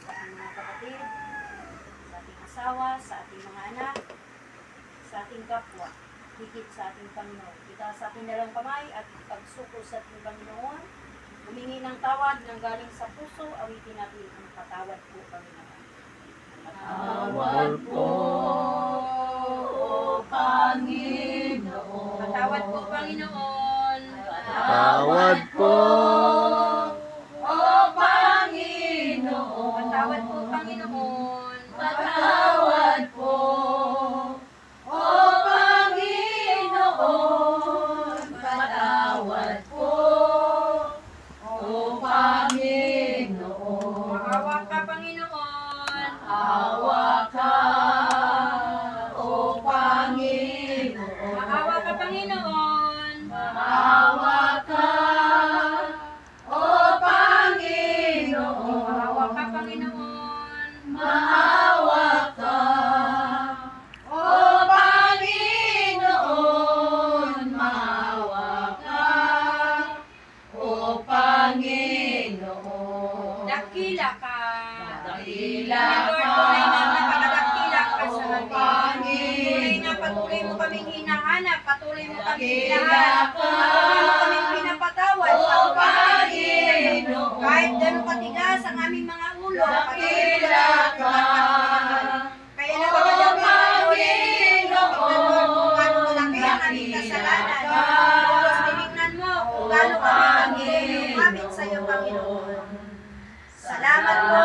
sa ating mga kapatid, sa ating asawa, sa ating mga anak, sa ating kapwa, higit sa ating Panginoon. Itaas sa ating dalang kamay at pagsuko sa ating Panginoon, humingi ng tawad ng galing sa puso, awitin natin ang patawad po, Panginoon. Patawad po, O Panginoon. Patawad po, Panginoon. Patawad po, O Panginoon. Patawad po, Panginoon. Patawad po, O Panginoon. Patawad po, O Panginoon. Maawa ka, Panginoon. Maawa ka, O Panginoon. Maawa ka, Panginoon. Maawa ka, O Panginoon. Maawa ka, Panginoon. Maawa ka, O Panginoon. Maawa ka, O Panginoon. Dakila ka. Dakila Lord, ka, tunay na napakadakila ka sa O amin. Panginoon. Tunay na patuloy mo kaming hinahanap, patuloy mo kaming Dakila hinahanap, ka, patuloy mo kaming pinapatawad, O patuloy mo kaming Panginoon. kahit gano'ng katigas ang aming mga ulo, Dakila ka, kaya O napakadakila Panginoon. kung gaano kalaki ang aming kasalanan. Tapos tinignan mo kung gaano kami lumapit sa iyo, Panginoon. Salamat po.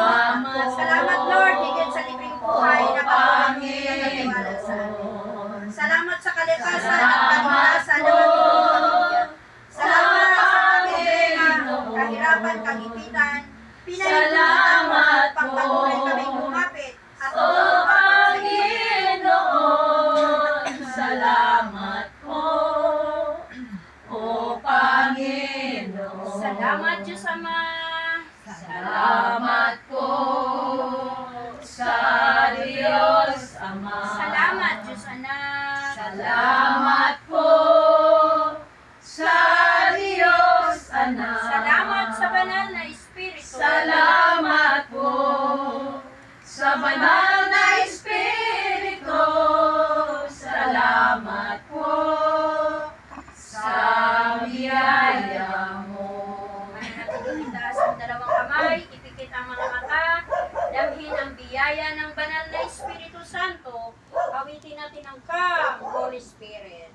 Salamat, Lord, higit sa libreng buhay na patuloy na nagtiwala sa amin. Salamat sa kalikasan at kaligtasan ng aming pamilya. Salamat sa problema, kahirapan, kagipitan, Salamat po, pagpatuloy kaming lumapit at O Panginoon. Salamat po, O Panginoon. salamat, Diyos Ama. Salamat po sa Diyos Ama. Salamat, Diyos Anak. Salamat po sa Diyos Anak. Salamat sa banal na Espiritu. Salamat po sa banal na Espiritu. Salamat po sa biyaya mo. Itaas ang dalawang kamay, ipikit ang mga mata, damhin ang biyaya ng banal na Espiritu Santo, awitin natin ang Come, Holy Spirit.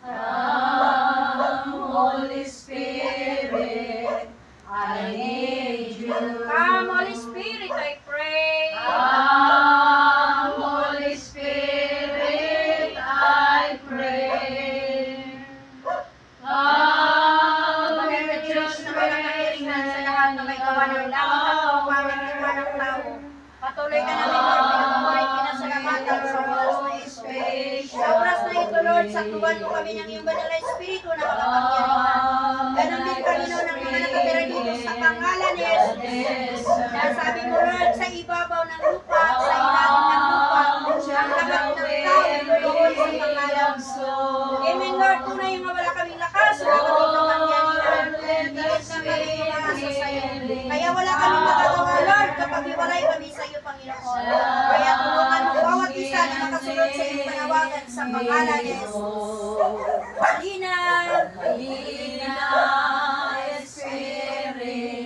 Come, Holy Spirit, I need you. Come, Holy Spirit, I pray. Come, Holy Spirit, I pray. Come, Pagkat Diyos na walang kahiringan sa lahat na may gawa ng langit at lupa ng gawa ng tao. Patuloy ka namin, Lord, pinagmamahal, pinasalamatan sa oras na ito. Sa oras na ito, Lord, saktuhan mo kami ng iyong banal na Espiritu na makapangyarihan. Ganon din, Panginoon, ang mga nakatira dito sa pangalan ni Jesus. Nasabi mo, Lord, sa ibabaw ng lupa at sa ilalim ng lupa, ang lahat ng tao luluhod sa pangalan mo. Amen, Lord, tunay yung wala kaming lakas, wala kaming kapangyarihan. Higit na kami umaasa sa iyo. Kaya wala kaming magagawa, Lord, kapag iwalay kami sa iyo, Panginoon. Kaya tulungan mo bawat isa na makasunod sa iyong panawagan sa pangalan ni Jesus. Halina! Halina, Espiritu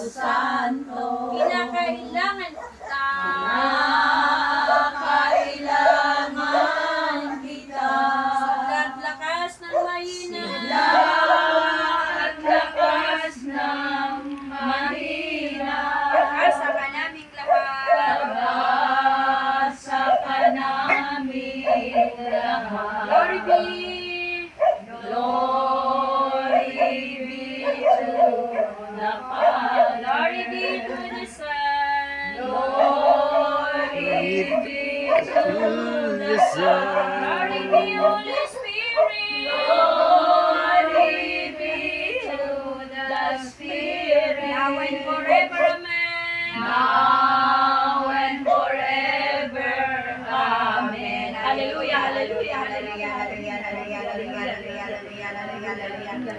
Santo. Kinakailangan kita. Kailangan kita. Sigla't lakas ng mahina. Lahat lakas ng mahina. Asa ka naming lahat. Pag-asa ka namin lahat. Glory be. Glory be to the Father. Glory be to the Son. Glory be to the Son. Glory be Holy Spirit. Glory be to the Spirit. Now and forever, amen. Now and forever. Amen. Hallelujah, hallelujah, hallelujah, hallelujah, hallelujah, hallelujah, hallelujah, hallelujah, hallelujah.